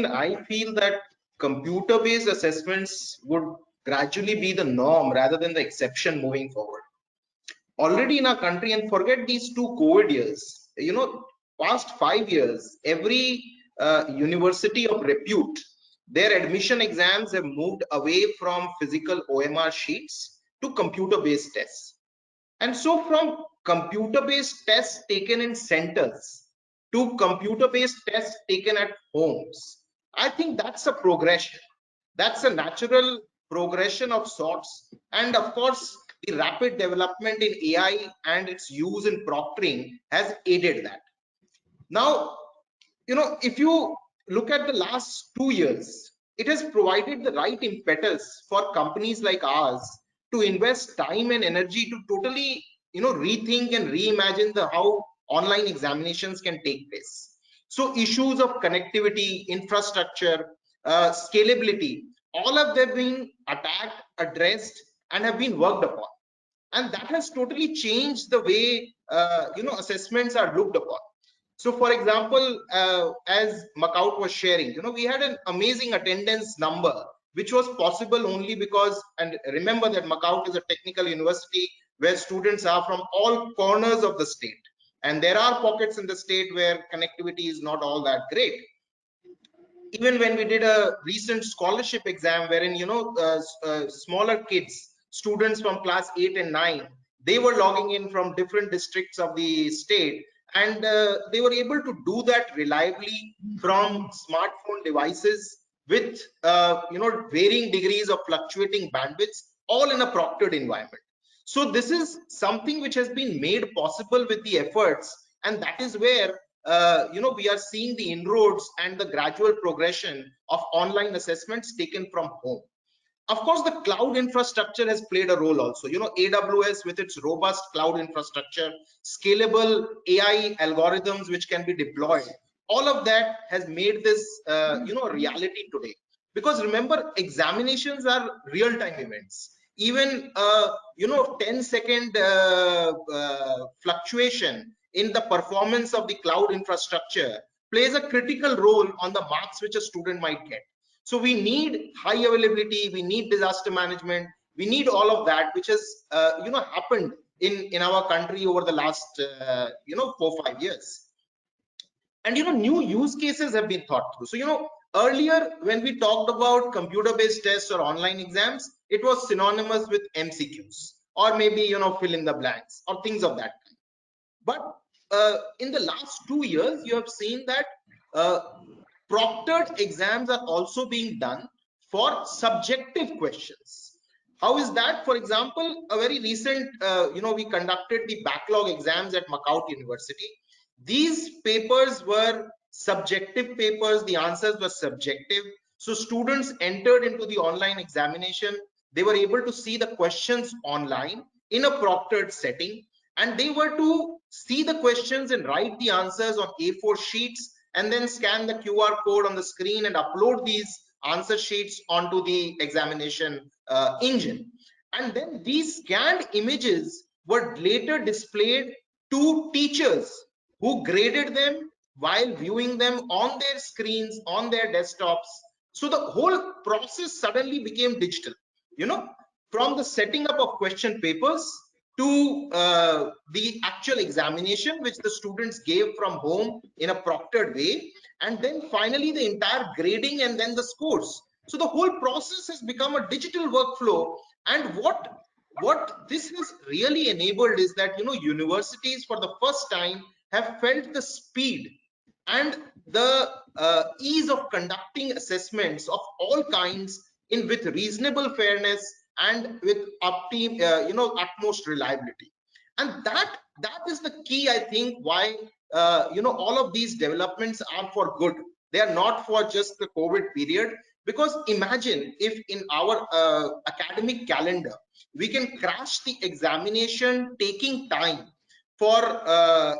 Nitin, I feel that computer-based assessments would gradually be the norm rather than the exception moving forward. Already in our country, and forget these two COVID years, past 5 years, every university of repute, their admission exams have moved away from physical OMR sheets to computer-based tests. And so from computer-based tests taken in centers to computer-based tests taken at homes, I think that's a progression. That's a natural progression of sorts. And of course, the rapid development in AI and its use in proctoring has aided that. Now, if you look at the last 2 years, it has provided the right impetus for companies like ours to invest time and energy to totally, rethink and reimagine how online examinations can take place. So issues of connectivity, infrastructure, scalability, all of them being attacked, addressed, and have been worked upon. And that has totally changed the way, assessments are looked upon. So for example, as Makout was sharing, we had an amazing attendance number, which was possible only because, and remember that Makout is a technical university where students are from all corners of the state. And there are pockets in the state where connectivity is not all that great. Even when we did a recent scholarship exam wherein, smaller kids, students from class 8 and 9, they were logging in from different districts of the state, and they were able to do that reliably from smartphone devices with varying degrees of fluctuating bandwidths, all in a proctored environment. So this is something which has been made possible with the efforts, and that is where we are seeing the inroads and the gradual progression of online assessments taken from home. Of course, the cloud infrastructure has played a role also. AWS with its robust cloud infrastructure, scalable AI algorithms which can be deployed, all of that has made this reality today. Because remember, examinations are real-time events. Even 10-second fluctuation in the performance of the cloud infrastructure plays a critical role on the marks which a student might get. So we need high availability, we need disaster management, we need all of that, which has happened in our country over the last 4-5 years. And new use cases have been thought through. So earlier when we talked about computer-based tests or online exams, it was synonymous with MCQs or maybe fill in the blanks or things of that kind. But in the last 2 years, you have seen that proctored exams are also being done for subjective questions. How is that? For example, a very recent, we conducted the backlog exams at Makout University. These papers were subjective papers. The answers were subjective. So students entered into the online examination. They were able to see the questions online in a proctored setting, and they were to see the questions and write the answers on A4 sheets and then scan the QR code on the screen and upload these answer sheets onto the examination engine. And then these scanned images were later displayed to teachers who graded them while viewing them on their screens, on their desktops. So the whole process suddenly became digital, from the setting up of question papers to the actual examination which the students gave from home in a proctored way, and then finally the entire grading and then the scores. So the whole process has become a digital workflow. And what this has really enabled is that universities for the first time have felt the speed and the ease of conducting assessments of all kinds in with reasonable fairness and with utmost reliability. And that is the key, I think, why all of these developments are for good. They are not for just the COVID period. Because imagine if in our academic calendar we can crash the examination taking time for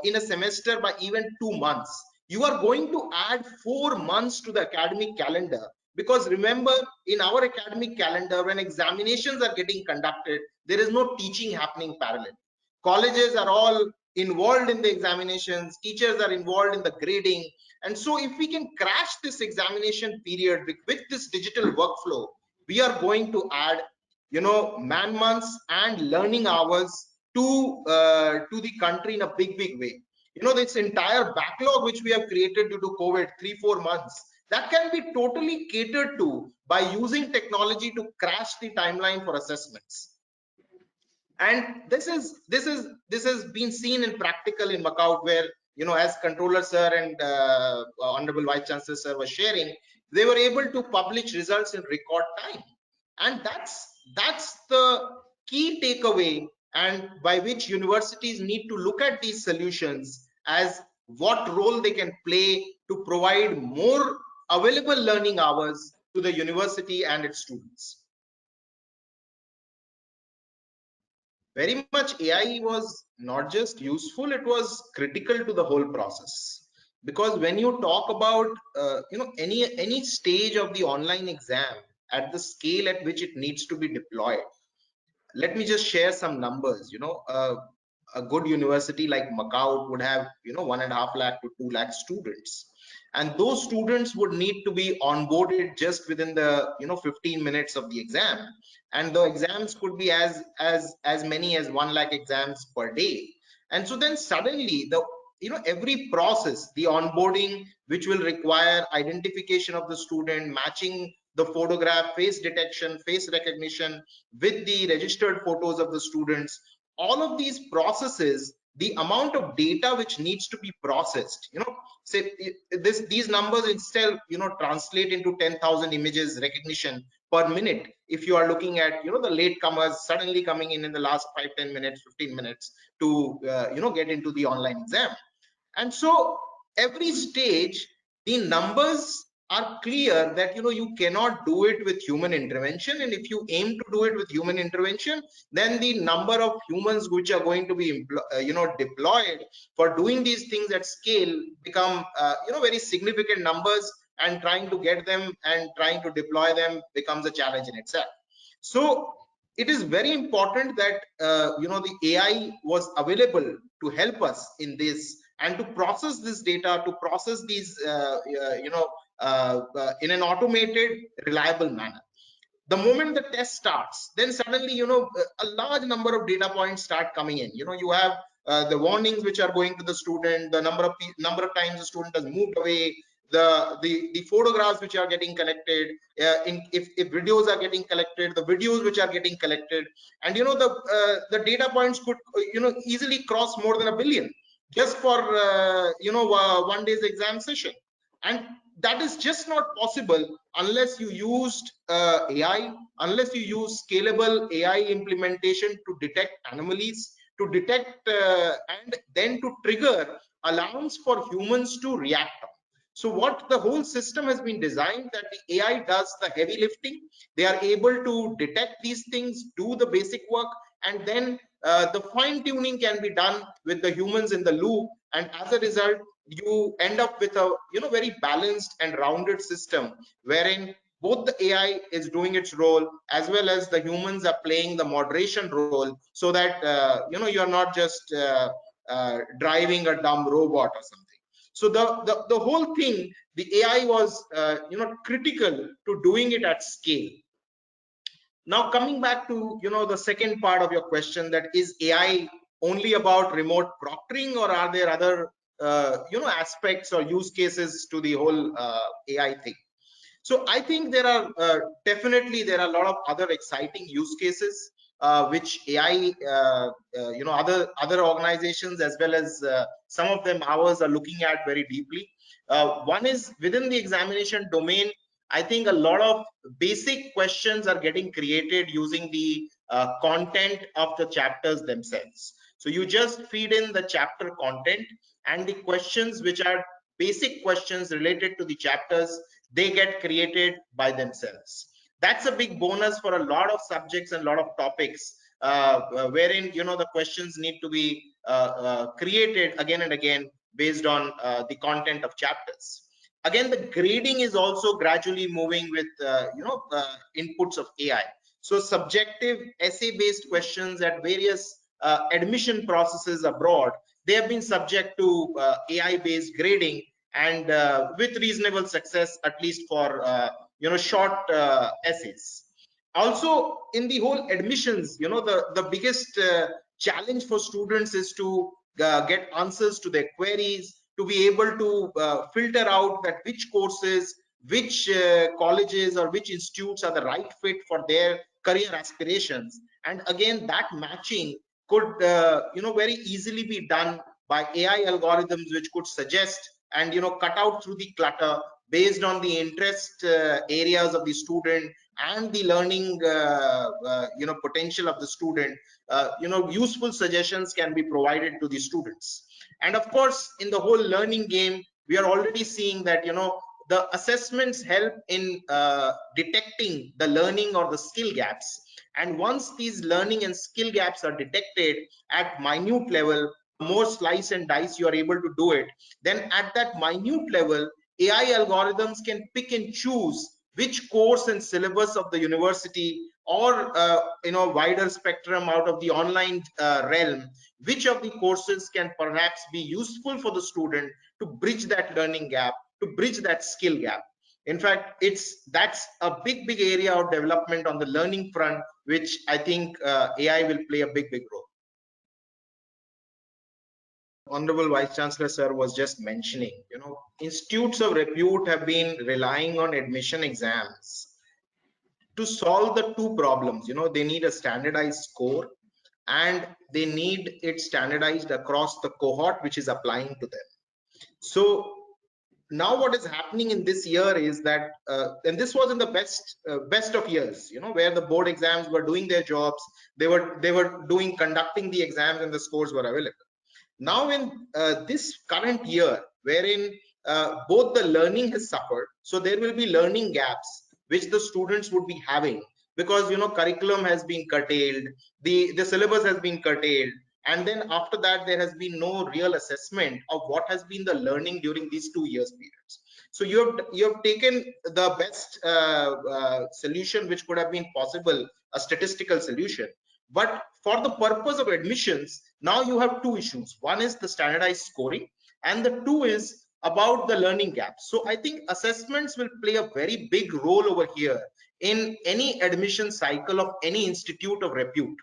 in a semester by even 2 months. You are going to add 4 months to the academic calendar. Because remember, in our academic calendar, when examinations are getting conducted, there is no teaching happening parallel. Colleges are all involved in the examinations, teachers are involved in the grading. And so if we can crash this examination period with this digital workflow, we are going to add, you know, man months and learning hours to the country in a big way. You know, this entire backlog which we have created due to COVID, 3-4 months, that can be totally catered to by using technology to crash the timeline for assessments. And this has been seen in practical in Macau, where, you know, as controller sir and honorable vice chancellor sir was sharing, they were able to publish results in record time. And that's the key takeaway, and by which universities need to look at these solutions as what role they can play to provide more available learning hours to the university and its students. Very much AI was not just useful, it was critical to the whole process. Because when you talk about you know, any stage of the online exam at the scale at which it needs to be deployed, let me just share some numbers. You know, a good university like Macau would have, you know, 1.5 lakh to 2 lakh students, and those students would need to be onboarded just within the, you know, 15 minutes of the exam, and the exams could be as many as 1 lakh exams per day. And so then suddenly the, you know, every process, the onboarding which will require identification of the student, matching the photograph, face detection, face recognition with the registered photos of the students, all of these processes, the amount of data which needs to be processed, you know, say these numbers instead, you know, translate into 10,000 images recognition per minute if you are looking at, you know, the latecomers suddenly coming in the last 5-10 minutes, 15 minutes to you know, get into the online exam. And so every stage, the numbers are clear that, you know, you cannot do it with human intervention, and if you aim to do it with human intervention, then the number of humans which are going to be you know, deployed for doing these things at scale become you know, very significant numbers, and trying to get them and trying to deploy them becomes a challenge in itself. So it is very important that you know, the AI was available to help us in this, and to process this data, to process these you know, in an automated, reliable manner. The moment the test starts, then suddenly, you know, a large number of data points start coming in. You know, you have the warnings which are going to the student, the number of times the student has moved away, the photographs which are getting collected, if videos are getting collected, the videos which are getting collected. And you know, the data points could you know, easily cross more than 1 billion just for you know, one day's exam session. And that is just not possible unless you used AI, unless you use scalable AI implementation to detect anomalies, to detect and then to trigger alarms for humans to react on. So what the whole system has been designed, that the AI does the heavy lifting. They are able to detect these things, do the basic work, and then the fine tuning can be done with the humans in the loop. And as a result, you end up with a, you know, very balanced and rounded system, wherein both the AI is doing its role, as well as the humans are playing the moderation role, so that you know, you're not just driving a dumb robot or something. So the whole thing, the AI was you know, critical to doing it at scale. Now coming back to, you know, the second part of your question, that is AI only about remote proctoring, or are there other you know, aspects or use cases to the whole AI thing? So I think there are definitely there are a lot of other exciting use cases which AI you know, other organizations as well as some of them ours are looking at very deeply. One is within the examination domain. I think a lot of basic questions are getting created using the content of the chapters themselves. So you just feed in the chapter content, and the questions which are basic questions related to the chapters, they get created by themselves. That's a big bonus for a lot of subjects and a lot of topics, wherein, you know, the questions need to be created again and again based on the content of chapters. Again, the grading is also gradually moving with you know, inputs of AI. So subjective essay based questions at various admission processes abroad, they have been subject to AI based grading, and with reasonable success, at least for short essays. Also, in the whole admissions, the biggest challenge for students is to get answers to their queries, to be able to filter out that which courses, which colleges or which institutes are the right fit for their career aspirations. And again, that matching could very easily be done by AI algorithms, which could suggest and cut out through the clutter based on the interest areas of the student and the learning potential of the student. Useful suggestions can be provided to the students. And of course, in the whole learning game, we are already seeing that the assessments help in detecting the learning or the skill gaps. And once these learning and skill gaps are detected at minute level, more slice and dice you are able to do it, then at that minute level, AI algorithms can pick and choose which course and syllabus of the university or wider spectrum out of the online realm, which of the courses can perhaps be useful for the student to bridge that learning gap, to bridge that skill gap. In fact, that's a big area of development on the learning front, which I think AI will play a big role. Honorable Vice Chancellor sir was just mentioning, institutes of repute have been relying on admission exams to solve the two problems. They need a standardized score, and they need it standardized across the cohort which is applying to them. So now what is happening in this year is that and this was in the best of years, where the board exams were doing their jobs, they were conducting the exams, and the scores were available. Now in this current year, wherein both the learning has suffered, so there will be learning gaps which the students would be having, because curriculum has been curtailed, the syllabus has been curtailed, and then after that there has been no real assessment of what has been the learning during these 2 years periods. So you have taken the best solution which could have been possible, a statistical solution. But for the purpose of admissions, now you have two issues. One is the standardized scoring, and the two is about the learning gaps. So I think assessments will play a very big role over here in any admission cycle of any institute of repute.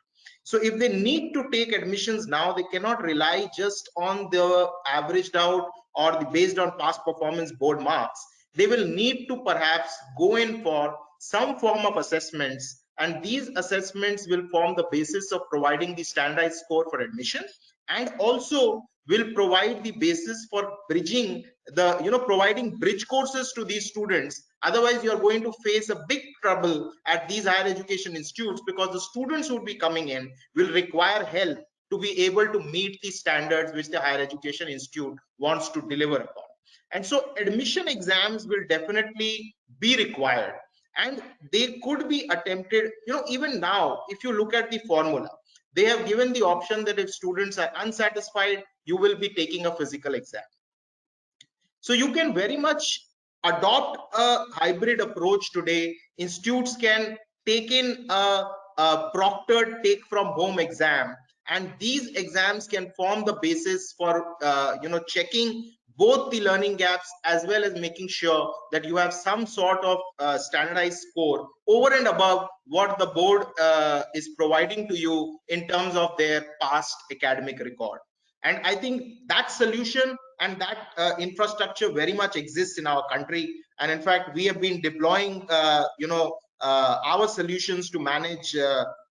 So if they need to take admissions now, they cannot rely just on the averaged out or the based on past performance board marks. They will need to perhaps go in for some form of assessments, and these assessments will form the basis of providing the standardized score for admission, and also will provide the basis for bridging the providing bridge courses to these students. Otherwise you are going to face a big trouble at these higher education institutes, because the students who would be coming in will require help to be able to meet the standards which the higher education institute wants to deliver upon. And so admission exams will definitely be required, and they could be attempted. Even now, if you look at the formula, they have given the option that if students are unsatisfied, you will be taking a physical exam. So you can very much adopt a hybrid approach today. Institutes can take in a proctored take from home exam, and these exams can form the basis for checking both the learning gaps as well as making sure that you have some sort of standardized score over and above what the board is providing to you in terms of their past academic record. And I think that solution and that infrastructure very much exists in our country. And in fact, we have been deploying our solutions to manage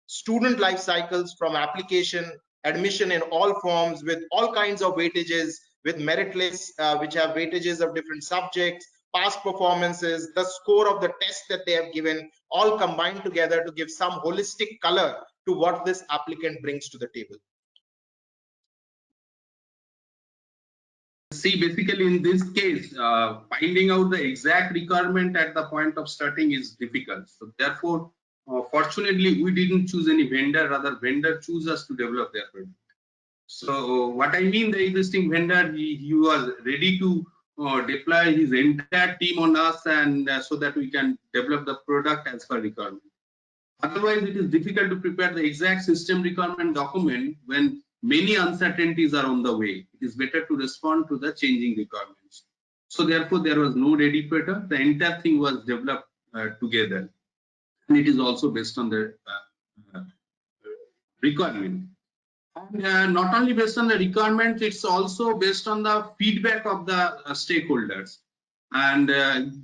student life cycles from application, admission in all forms, with all kinds of weightages, with merit lists which have weightages of different subjects, past performances, the score of the test that they have given, all combined together to give some holistic color to what this applicant brings to the table. See, basically in this case, finding out the exact requirement at the point of starting is difficult. So therefore, fortunately, we didn't choose any vendor, rather vendor choose us to develop their product. So what I mean, the existing vendor, he was ready to deploy his entire team on us, and so that we can develop the product as per requirement. Otherwise, it is difficult to prepare the exact system requirement document when many uncertainties are on the way. It is better to respond to the changing requirements. So therefore, there was no ready paper. The entire thing was developed together, and it is also based on the requirement. And not only based on the requirement, it's also based on the feedback of the stakeholders, and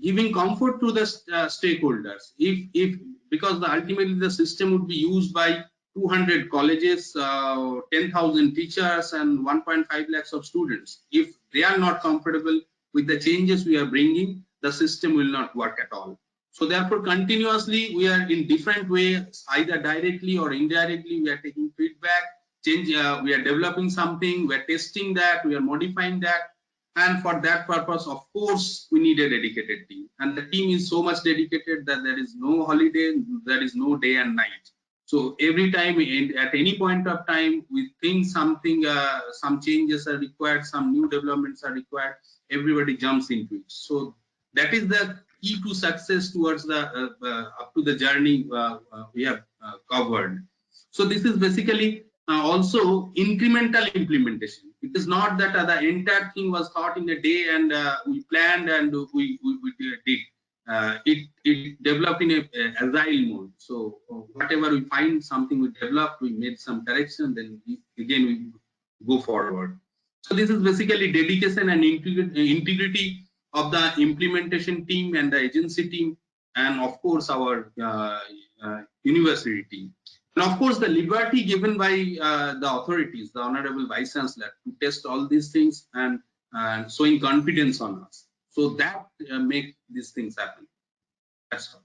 giving comfort to the stakeholders. If because ultimately the system would be used by 200 colleges, 10,000 teachers, and 1.5 lakhs of students. If they are not comfortable with the changes we are bringing, the system will not work at all. So therefore, continuously we are in different ways, either directly or indirectly, we are taking feedback. We are developing something, we are testing that, we are modifying that, and for that purpose, of course, we need a dedicated team, and the team is so much dedicated that there is no holiday, there is no day and night. So every time, at any point of time, we think something, some changes are required, some new developments are required, everybody jumps into it. So that is the key to success towards the up to the journey we have covered. So this is basically also incremental implementation. It is not that the entire thing was thought in a day and we planned and we did. It developed in a agile mode. So whatever we find something we developed, we made some correction, then we go forward. So this is basically dedication and integrity of the implementation team and the agency team, and of course our university team. And of course, the liberty given by the authorities, the Honorable Vice Chancellor, to test all these things and showing confidence on us. So that make these things happen. That's all.